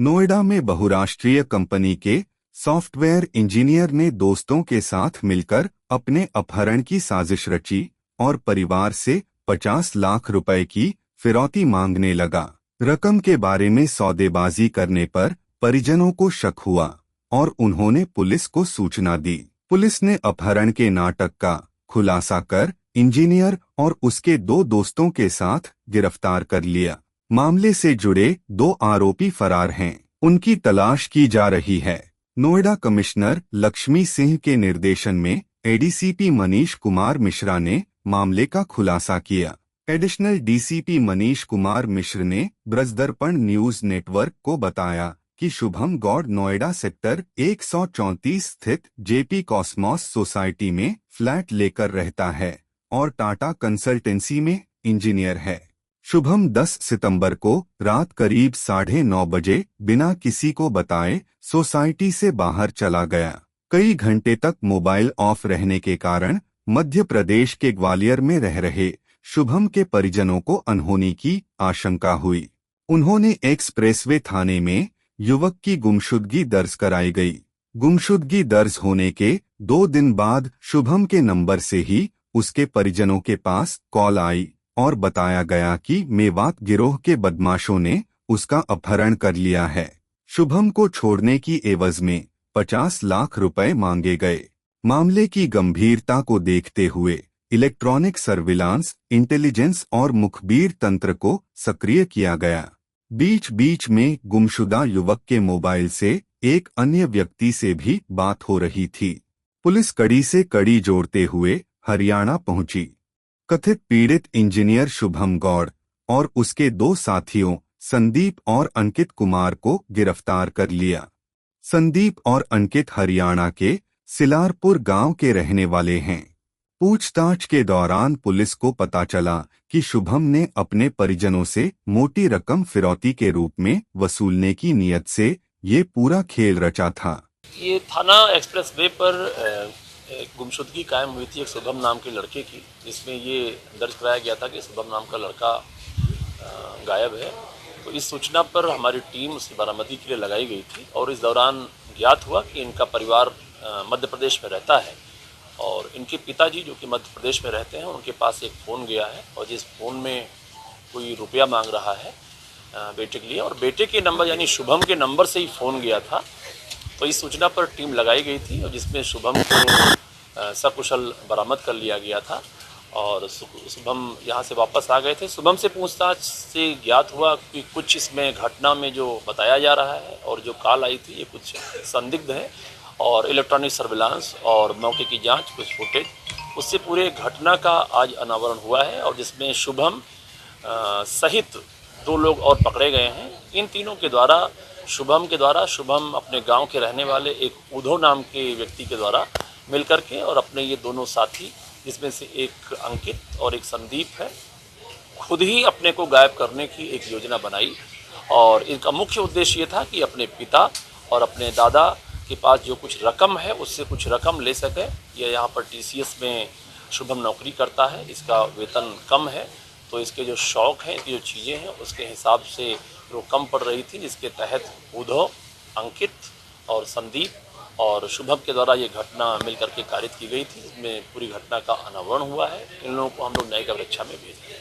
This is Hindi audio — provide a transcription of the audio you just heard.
नोएडा में बहुराष्ट्रीय कंपनी के सॉफ्टवेयर इंजीनियर ने दोस्तों के साथ मिलकर अपने अपहरण की साजिश रची और परिवार से 50 लाख रुपए की फिरौती मांगने लगा। रकम के बारे में सौदेबाजी करने पर परिजनों को शक हुआ और उन्होंने पुलिस को सूचना दी। पुलिस ने अपहरण के नाटक का खुलासा कर इंजीनियर और उसके 2 दोस्तों के साथ गिरफ्तार कर लिया। मामले से जुड़े 2 आरोपी फरार हैं, उनकी तलाश की जा रही है। नोएडा कमिश्नर लक्ष्मी सिंह के निर्देशन में एडीसीपी मनीष कुमार मिश्रा ने मामले का खुलासा किया। एडिशनल डीसीपी मनीष कुमार मिश्र ने ब्रजदर्पण न्यूज नेटवर्क को बताया कि शुभम गौड़ नोएडा सेक्टर 134 स्थित जेपी कॉस्मॉस सोसाइटी में फ्लैट लेकर रहता है और टाटा कंसल्टेंसी में इंजीनियर है। शुभम 10 सितंबर को रात करीब 9:30 बजे बिना किसी को बताए सोसाइटी से बाहर चला गया। कई घंटे तक मोबाइल ऑफ रहने के कारण मध्य प्रदेश के ग्वालियर में रह रहे शुभम के परिजनों को अनहोनी की आशंका हुई। उन्होंने एक्सप्रेसवे थाने में युवक की गुमशुदगी दर्ज कराई गई। गुमशुदगी दर्ज होने के 2 दिन बाद शुभम के नंबर से ही उसके परिजनों के पास कॉल आई और बताया गया कि मेवात गिरोह के बदमाशों ने उसका अपहरण कर लिया है। शुभम को छोड़ने की एवज में 50 लाख रुपए मांगे गए। मामले की गंभीरता को देखते हुए इलेक्ट्रॉनिक सर्विलांस, इंटेलिजेंस और मुखबिर तंत्र को सक्रिय किया गया। बीच बीच में गुमशुदा युवक के मोबाइल से एक अन्य व्यक्ति से भी बात हो रही थी। पुलिस कड़ी से कड़ी जोड़ते हुए हरियाणा पहुंची। कथित पीड़ित इंजीनियर शुभम गौड़ और उसके 2 साथियों संदीप और अंकित कुमार को गिरफ्तार कर लिया। संदीप और अंकित हरियाणा के सिलारपुर गांव के रहने वाले हैं। पूछताछ के दौरान पुलिस को पता चला कि शुभम ने अपने परिजनों से मोटी रकम फिरौती के रूप में वसूलने की नीयत से ये पूरा खेल रचा था। ये थाना एक्सप्रेस वे पर एक गुमशुदगी कायम हुई थी एक शुभम नाम के लड़के की, जिसमें ये दर्ज कराया गया था कि शुभम नाम का लड़का गायब है। तो इस सूचना पर हमारी टीम उसकी बरामदगी के लिए लगाई गई थी और इस दौरान ज्ञात हुआ कि इनका परिवार मध्य प्रदेश में रहता है और इनके पिताजी जो कि मध्य प्रदेश में रहते हैं, उनके पास एक फ़ोन गया है और जिस फ़ोन में कोई रुपया मांग रहा है बेटे के लिए, और बेटे के नंबर यानी शुभम के नंबर से ही फ़ोन गया था। तो इस सूचना पर टीम लगाई गई थी और जिसमें शुभम को सकुशल बरामद कर लिया गया था और शुभम यहाँ से वापस आ गए थे। शुभम से पूछताछ से ज्ञात हुआ कि कुछ इसमें घटना में जो बताया जा रहा है और जो कॉल आई थी ये कुछ संदिग्ध है और इलेक्ट्रॉनिक सर्विलांस और मौके की जांच, कुछ फुटेज, उससे पूरे घटना का आज अनावरण हुआ है और जिसमें शुभम सहित 2 लोग और पकड़े गए हैं। इन तीनों के द्वारा शुभम अपने गांव के रहने वाले एक उधो नाम के व्यक्ति के द्वारा मिलकर के और अपने ये दोनों साथी, जिसमें से एक अंकित और एक संदीप है, खुद ही अपने को गायब करने की एक योजना बनाई और इनका मुख्य उद्देश्य ये था कि अपने पिता और अपने दादा के पास जो कुछ रकम है उससे कुछ रकम ले सके। ये यहाँ पर टीसीएस में शुभम नौकरी करता है, इसका वेतन कम है, तो इसके जो शौक़ हैं, इसकी जो चीज़ें हैं उसके हिसाब से वो कम पड़ रही थी, जिसके तहत उद्धव, अंकित और संदीप और शुभम के द्वारा ये घटना मिलकर के कारित की गई थी, जिसमें पूरी घटना का अनावरण हुआ है। इन लोगों को हम लोग न्यायिक रक्षा में भेज दिए।